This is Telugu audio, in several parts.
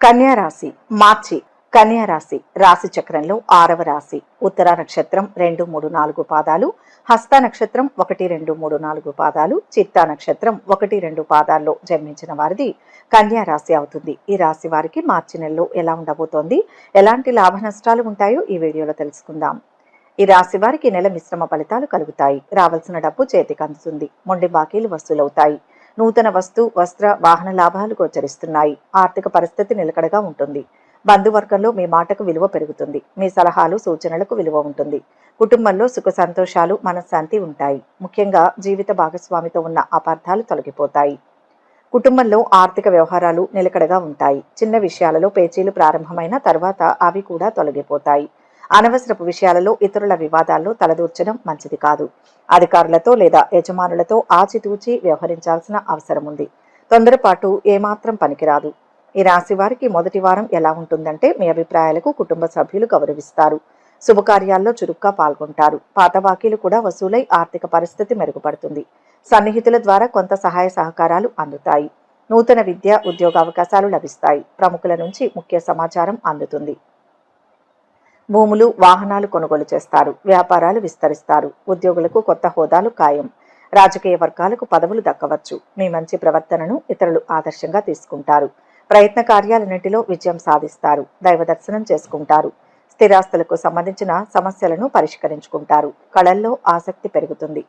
కన్యా రాశి మార్చి. కన్యా రాశి రాశి చక్రంలో 6వ రాశి. ఉత్తర నక్షత్రం 2, 3, 4 పాదాలు, హస్త నక్షత్రం 1, 2, 3, 4 పాదాలు, చిత్తా నక్షత్రం 1, 2 పాదాల్లో జన్మించిన వారిది కన్యా రాశి అవుతుంది. ఈ రాశి వారికి మార్చి నెలలో ఎలా ఉండబోతోంది, ఎలాంటి లాభ నష్టాలు ఉంటాయో ఈ వీడియోలో తెలుసుకుందాం. ఈ రాశి వారికి నెల మిశ్రమ ఫలితాలు కలుగుతాయి. రావాల్సిన డబ్బు చేతికి అందుతుంది. మొండి బాకీలు వసూలవుతాయి. నూతన వస్తు వస్త్ర వాహన లాభాలు గోచరిస్తున్నాయి. ఆర్థిక పరిస్థితి నిలకడగా ఉంటుంది. బంధువర్గంలో మీ మాటకు విలువ పెరుగుతుంది. మీ సలహాలు సూచనలకు విలువ ఉంటుంది. కుటుంబంలో సుఖ సంతోషాలు మనశ్శాంతి ఉంటాయి. ముఖ్యంగా జీవిత భాగస్వామితో ఉన్న అపార్థాలు తొలగిపోతాయి. కుటుంబంలో ఆర్థిక వ్యవహారాలు నిలకడగా ఉంటాయి. చిన్న విషయాలలో పేచీలు ప్రారంభమైన తర్వాత అవి కూడా తొలగిపోతాయి. అనవసరపు విషయాలలో ఇతరుల వివాదాల్లో తలదూర్చడం మంచిది కాదు. అధికారులతో లేదా యజమానులతో ఆచితూచి వ్యవహరించాల్సిన అవసరం ఉంది. తొందరపాటు ఏమాత్రం పనికిరాదు. ఈ రాశి వారికి మొదటి వారం ఎలా ఉంటుందంటే, మీ అభిప్రాయాలకు కుటుంబ సభ్యులు గౌరవిస్తారు. శుభకార్యాల్లో చురుగ్గా పాల్గొంటారు. పాత బాకీలు కూడా వసూలై ఆర్థిక పరిస్థితి మెరుగుపడుతుంది. సన్నిహితుల ద్వారా కొంత సహాయ సహకారాలు అందుతాయి. నూతన విద్య ఉద్యోగ అవకాశాలు లభిస్తాయి. ప్రముఖుల నుంచి ముఖ్య సమాచారం అందుతుంది. భూములు వాహనాలు కొనుగోలు చేస్తారు. వ్యాపారాలు విస్తరిస్తారు. ఉద్యోగులకు కొత్త హోదాలు ఖాయం. రాజకీయ వర్గాలకు పదవులు దక్కవచ్చు. మీ మంచి ప్రవర్తనను ఇతరులు ఆదర్శంగా తీసుకుంటారు. ప్రయత్న కార్యాలన్నింటిలో విజయం సాధిస్తారు. దైవ దర్శనం చేసుకుంటారు. స్థిరాస్తులకు సంబంధించిన సమస్యలను పరిష్కరించుకుంటారు. కళల్లో ఆసక్తి పెరుగుతుంది.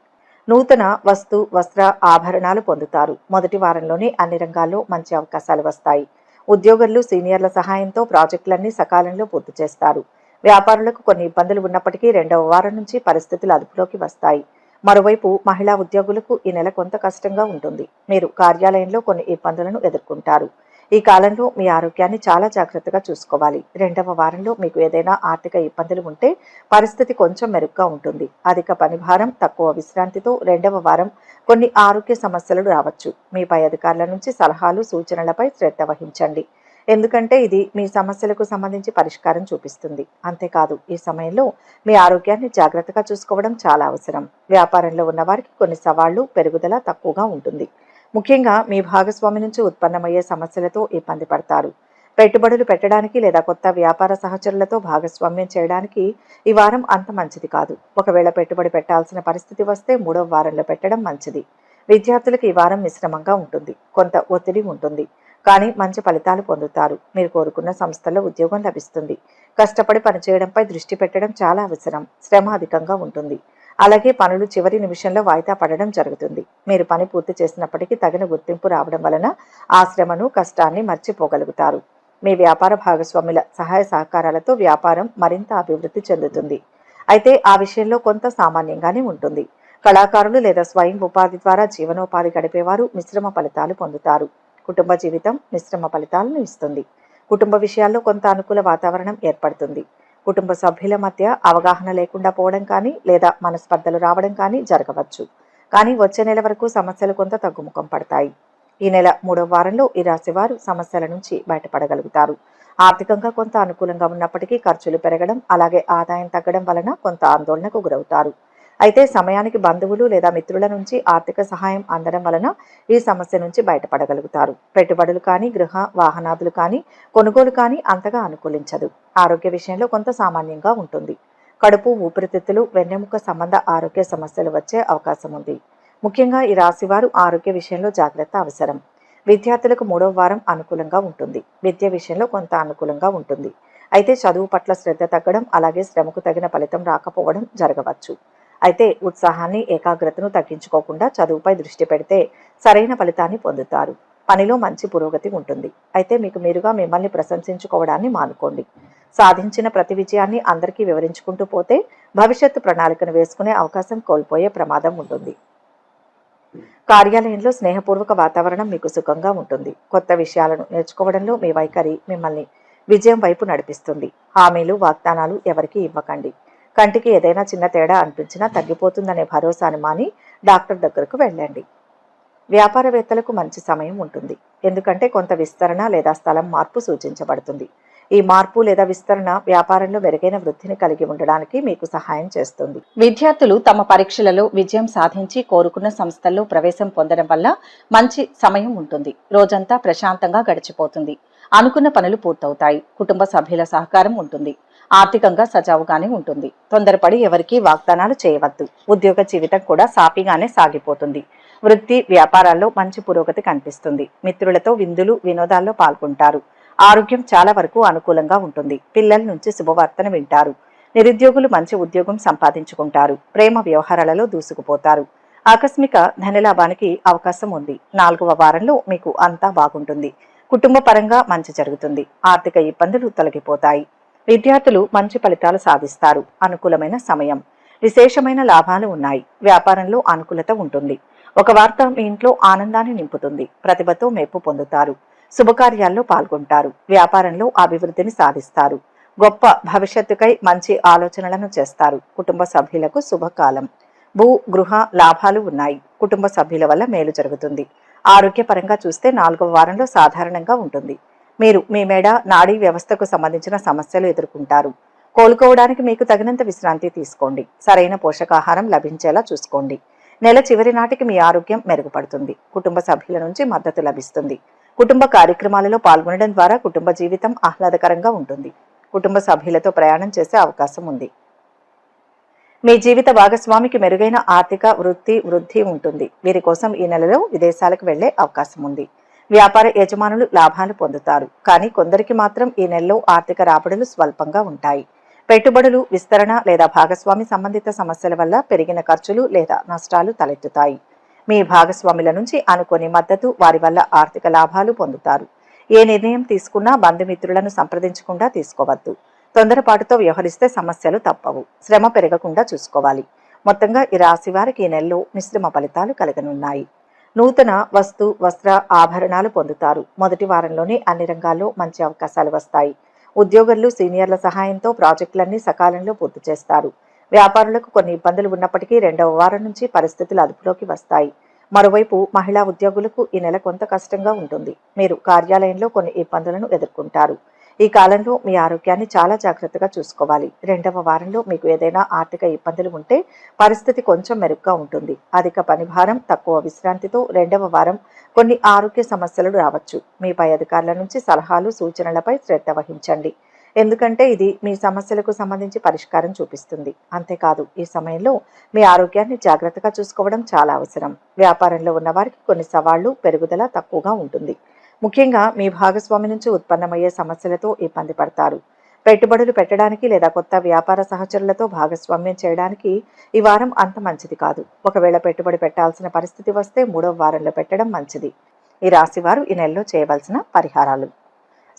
నూతన వస్తు వస్త్ర ఆభరణాలు పొందుతారు. మొదటి వారంలోనే అన్ని రంగాల్లో మంచి అవకాశాలు వస్తాయి. ఉద్యోగులు సీనియర్ల సహాయంతో ప్రాజెక్టులన్నీ సకాలంలో పూర్తి చేస్తారు. వ్యాపారులకు కొన్ని ఇబ్బందులు ఉన్నప్పటికీ రెండవ వారం నుంచి పరిస్థితులు అదుపులోకి వస్తాయి. మరోవైపు మహిళా ఉద్యోగులకు ఈ నెల కొంత కష్టంగా ఉంటుంది. మీరు కార్యాలయంలో కొన్ని ఇబ్బందులను ఎదుర్కొంటారు. ఈ కాలంలో మీ ఆరోగ్యాన్ని చాలా జాగ్రత్తగా చూసుకోవాలి. రెండవ వారంలో మీకు ఏదైనా ఆర్థిక ఇబ్బందులు ఉంటే పరిస్థితి కొంచెం మెరుగ్గా ఉంటుంది. అధిక పనిభారం, తక్కువ విశ్రాంతితో రెండవ వారం కొన్ని ఆరోగ్య సమస్యలు రావచ్చు. మీ పై అధికారుల నుంచి సలహాలు సూచనలపై శ్రద్ధ వహించండి. ఎందుకంటే ఇది మీ సమస్యలకు సంబంధించి పరిష్కారం చూపిస్తుంది. అంతేకాదు, ఈ సమయంలో మీ ఆరోగ్యాన్ని జాగ్రత్తగా చూసుకోవడం చాలా అవసరం. వ్యాపారంలో ఉన్న వారికి కొన్ని సవాళ్లు, పెరుగుదల తక్కువగా ఉంటుంది. ముఖ్యంగా మీ భాగస్వామి నుంచి ఉత్పన్నమయ్యే సమస్యలతో ఇబ్బంది పడతారు. పెట్టుబడులు పెట్టడానికి లేదా కొత్త వ్యాపార సహచరులతో భాగస్వామ్యం చేయడానికి ఈ వారం అంత మంచిది కాదు. ఒకవేళ పెట్టుబడి పెట్టాల్సిన పరిస్థితి వస్తే 3వ వారంలో పెట్టడం మంచిది. విద్యార్థులకు ఈ వారం మిశ్రమంగా ఉంటుంది. కొంత ఒత్తిడి ఉంటుంది. కానీ మంచి ఫలితాలు పొందుతారు. మీరు కోరుకున్న సంస్థల్లో ఉద్యోగం లభిస్తుంది. కష్టపడి పనిచేయడంపై దృష్టి పెట్టడం చాలా అవసరం. శ్రమ అధికంగా ఉంటుంది. అలాగే పనులు చివరి నిమిషంలో వాయిదా పడడం జరుగుతుంది. మీరు పని పూర్తి చేసినప్పటికీ తగిన గుర్తింపు రావడం వలన ఆ శ్రమను, కష్టాన్ని మర్చిపోగలుగుతారు. మీ వ్యాపార భాగస్వాముల సహాయ సహకారాలతో వ్యాపారం మరింత అభివృద్ధి చెందుతుంది. అయితే ఆ విషయంలో కొంత సామాన్యంగానే ఉంటుంది. కళాకారులు లేదా స్వయం ఉపాధి ద్వారా జీవనోపాధి గడిపేవారు మిశ్రమ ఫలితాలు పొందుతారు. కుటుంబ జీవితం మిశ్రమ ఫలితాలను ఇస్తుంది. కుటుంబ విషయాల్లో కొంత అనుకూల వాతావరణం ఏర్పడుతుంది. కుటుంబ సభ్యుల మధ్య అవగాహన లేకుండా పోవడం కానీ లేదా మనస్పర్ధలు రావడం కానీ జరగవచ్చు. కానీ వచ్చే నెల వరకు సమస్యలు కొంత తగ్గుముఖం పడతాయి. ఈ నెల 3వ వారంలో ఈ రాశి వారు సమస్యల నుంచి బయటపడగలుగుతారు. ఆర్థికంగా కొంత అనుకూలంగా ఉన్నప్పటికీ ఖర్చులు పెరగడం, అలాగే ఆదాయం తగ్గడం వలన కొంత ఆందోళనకు గురవుతారు. అయితే సమయానికి బంధువులు లేదా మిత్రుల నుంచి ఆర్థిక సహాయం అందడం వలన ఈ సమస్య నుంచి బయటపడగలుగుతారు. పెట్టుబడులు కానీ, గృహ వాహనాదులు కానీ, కొనుగోలు కానీ అంతగా అనుకూలించదు. ఆరోగ్య విషయంలో కొంత సామాన్యంగా ఉంటుంది. కడుపు, ఊపిరితిత్తులు, వెన్నెముక సంబంధ ఆరోగ్య సమస్యలు వచ్చే అవకాశం ఉంది. ముఖ్యంగా ఈ రాశి వారు ఆరోగ్య విషయంలో జాగ్రత్త అవసరం. విద్యార్థులకు 3వ వారం అనుకూలంగా ఉంటుంది. విద్య విషయంలో కొంత అనుకూలంగా ఉంటుంది. అయితే చదువు పట్ల శ్రద్ధ తగ్గడం, అలాగే శ్రమకు తగిన ఫలితం రాకపోవడం జరగవచ్చు. అయితే ఉత్సాహాన్ని, ఏకాగ్రతను తగ్గించుకోకుండా చదువుపై దృష్టి పెడితే సరైన ఫలితాన్ని పొందుతారు. పనిలో మంచి పురోగతి ఉంటుంది. అయితే మీకు మీరుగా మిమ్మల్ని ప్రశంసించుకోవడాన్ని మానుకోండి. సాధించిన ప్రతి విజయాన్ని అందరికీ వివరించుకుంటూ పోతే భవిష్యత్తు ప్రణాళికను వేసుకునే అవకాశం కోల్పోయే ప్రమాదం ఉంటుంది. కార్యాలయంలో స్నేహపూర్వక వాతావరణం మీకు సుఖంగా ఉంటుంది. కొత్త విషయాలను నేర్చుకోవడంలో మీ వైఖరి మిమ్మల్ని విజయం వైపు నడిపిస్తుంది. హామీలు, వాగ్దానాలు ఎవరికీ ఇవ్వకండి. కంటికి ఏదైనా చిన్న తేడా అనిపించినా తగ్గిపోతుందనే భరోసాను మాని డాక్టర్ దగ్గరకు వెళ్ళండి. వ్యాపారవేత్తలకు మంచి సమయం ఉంటుంది. ఎందుకంటే కొంత విస్తరణ లేదా స్థలం మార్పు సూచించబడుతుంది. ఈ మార్పు లేదా విస్తరణ వ్యాపారంలో మెరుగైన వృద్ధిని కలిగి ఉండడానికి మీకు సహాయం చేస్తుంది. విద్యార్థులు తమ పరీక్షలలో విజయం సాధించి కోరుకున్న సంస్థల్లో ప్రవేశం పొందడం వల్ల మంచి సమయం ఉంటుంది. రోజంతా ప్రశాంతంగా గడిచిపోతుంది. అనుకున్న పనులు పూర్తవుతాయి. కుటుంబ సభ్యుల సహకారం ఉంటుంది. ఆర్థికంగా సజావుగానే ఉంటుంది. తొందరపడి ఎవరికీ వాగ్దానాలు చేయవద్దు. ఉద్యోగ జీవితం కూడా సాఫీగానే సాగిపోతుంది. వృత్తి వ్యాపారాల్లో మంచి పురోగతి కనిపిస్తుంది. మిత్రులతో విందులు వినోదాల్లో పాల్గొంటారు. ఆరోగ్యం చాలా వరకు అనుకూలంగా ఉంటుంది. పిల్లల నుంచి శుభవార్తను వింటారు. నిరుద్యోగులు మంచి ఉద్యోగం సంపాదించుకుంటారు. ప్రేమ వ్యవహారాలలో దూసుకుపోతారు. ఆకస్మిక ధనలాభానికి అవకాశం ఉంది. 4వ వారంలో మీకు అంతా బాగుంటుంది. కుటుంబ పరంగా మంచి జరుగుతుంది. ఆర్థిక ఇబ్బందులు తొలగిపోతాయి. విద్యార్థులు మంచి ఫలితాలు సాధిస్తారు. అనుకూలమైన సమయం. విశేషమైన లాభాలు ఉన్నాయి. వ్యాపారంలో అనుకూలత ఉంటుంది. ఒక వార్త మీ ఇంట్లో ఆనందాన్ని నింపుతుంది. ప్రతిభతో మెప్పు పొందుతారు. శుభకార్యాల్లో పాల్గొంటారు. వ్యాపారంలో అభివృద్ధిని సాధిస్తారు. గొప్ప భవిష్యత్తుకై మంచి ఆలోచనలను చేస్తారు. కుటుంబ సభ్యులకు శుభకాలం. భూ గృహ లాభాలు ఉన్నాయి. కుటుంబ సభ్యుల వల్ల మేలు జరుగుతుంది. ఆరోగ్యపరంగా చూస్తే 4వ వారంలో సాధారణంగా ఉంటుంది. మీరు మీ మెడ నాడీ వ్యవస్థకు సంబంధించిన సమస్యలు ఎదుర్కొంటారు. కోలుకోవడానికి మీకు తగినంత విశ్రాంతి తీసుకోండి. సరైన పోషకాహారం లభించేలా చూసుకోండి. నెల చివరి నాటికి మీ ఆరోగ్యం మెరుగుపడుతుంది. కుటుంబ సభ్యుల నుంచి మద్దతు లభిస్తుంది. కుటుంబ కార్యక్రమాలలో పాల్గొనడం ద్వారా కుటుంబ జీవితం ఆహ్లాదకరంగా ఉంటుంది. కుటుంబ సభ్యులతో ప్రయాణం చేసే అవకాశం ఉంది. మీ జీవిత భాగస్వామికి మెరుగైన ఆర్థిక వృద్ధి ఉంటుంది. వీరి కోసం ఈ నెలలో విదేశాలకు వెళ్లే అవకాశం ఉంది. వ్యాపార యజమానులు లాభాలు పొందుతారు. కానీ కొందరికి మాత్రం ఈ నెలలో ఆర్థిక రాబడులు స్వల్పంగా ఉంటాయి. పెట్టుబడులు విస్తరణ లేదా భాగస్వామి సంబంధిత సమస్యల వల్ల పెరిగిన ఖర్చులు లేదా నష్టాలు తలెత్తుతాయి. మీ భాగస్వాముల నుంచి అనుకోని మద్దతు, వారి వల్ల ఆర్థిక లాభాలు పొందుతారు. ఏ నిర్ణయం తీసుకున్నా బంధుమిత్రులను సంప్రదించకుండా తీసుకోవద్దు. తొందరపాటుతో వ్యవహరిస్తే సమస్యలు తప్పవు. శ్రమ పెరగకుండా చూసుకోవాలి. మొత్తంగా ఈ రాశి వారికి ఈ నెలలో మిశ్రమ ఫలితాలు కలగనున్నాయి. నూతన వస్త్ర ఆభరణాలు పొందుతారు. మొదటి వారంలోనే అన్ని రంగాల్లో మంచి అవకాశాలు వస్తాయి. ఉద్యోగులు సీనియర్ల సహాయంతో ప్రాజెక్టులన్నీ సకాలంలో పూర్తి చేస్తారు. వ్యాపారులకు కొన్ని ఇబ్బందులు ఉన్నప్పటికీ 2వ వారం నుంచి పరిస్థితులు అదుపులోకి వస్తాయి. మరోవైపు మహిళా ఉద్యోగులకు ఈ నెల కొంత కష్టంగా ఉంటుంది. మీరు కార్యాలయంలో కొన్ని ఇబ్బందులను ఎదుర్కొంటారు. ఈ కాలంలో మీ ఆరోగ్యాన్ని చాలా జాగ్రత్తగా చూసుకోవాలి. 2వ వారంలో మీకు ఏదైనా ఆర్థిక ఇబ్బందులు ఉంటే పరిస్థితి కొంచెం మెరుగ్గా ఉంటుంది. అధిక పనిభారం, తక్కువ విశ్రాంతితో 2వ వారం కొన్ని ఆరోగ్య సమస్యలు రావచ్చు. మీ పై అధికారుల నుంచి సలహాలు, సూచనలపై శ్రద్ధ వహించండి. ఎందుకంటే ఇది మీ సమస్యలకు సంబంధించి పరిష్కారం చూపిస్తుంది. అంతేకాదు, ఈ సమయంలో మీ ఆరోగ్యాన్ని జాగ్రత్తగా చూసుకోవడం చాలా అవసరం. వ్యాపారంలో ఉన్న వారికి కొన్ని సవాళ్లు, పెరుగుదల తక్కువగా ఉంటుంది. ముఖ్యంగా మీ భాగస్వామి నుంచి ఉత్పన్నమయ్యే సమస్యలతో ఇబ్బంది పడతారు. పెట్టుబడులు పెట్టడానికి లేదా కొత్త వ్యాపార సహచరులతో భాగస్వామ్యం చేయడానికి ఈ వారం అంత మంచిది కాదు. ఒకవేళ పెట్టుబడి పెట్టాల్సిన పరిస్థితి వస్తే 3వ వారంలో పెట్టడం మంచిది. ఈ రాశి వారు ఈ నెలలో చేయవలసిన పరిహారాలు: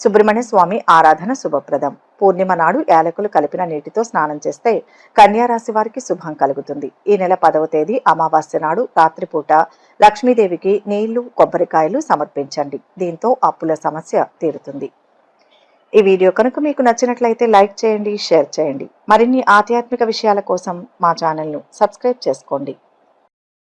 సుబ్రహ్మణ్య స్వామి ఆరాధన శుభప్రదం. పూర్ణిమ నాడు యాలకులు కలిపిన నీటితో స్నానం చేస్తే కన్యా రాశి వారికి శుభం కలుగుతుంది. ఈ నెల 10వ తేదీ అమావాస్య నాడు రాత్రిపూట లక్ష్మీదేవికి నీళ్లు, కొబ్బరికాయలు సమర్పించండి. దీంతో అప్పుల సమస్య తీరుతుంది. ఈ వీడియో కనుక మీకు నచ్చినట్లయితే లైక్ చేయండి, షేర్ చేయండి. మరిన్ని ఆధ్యాత్మిక విషయాల కోసం మా ఛానల్ను సబ్స్క్రైబ్ చేసుకోండి.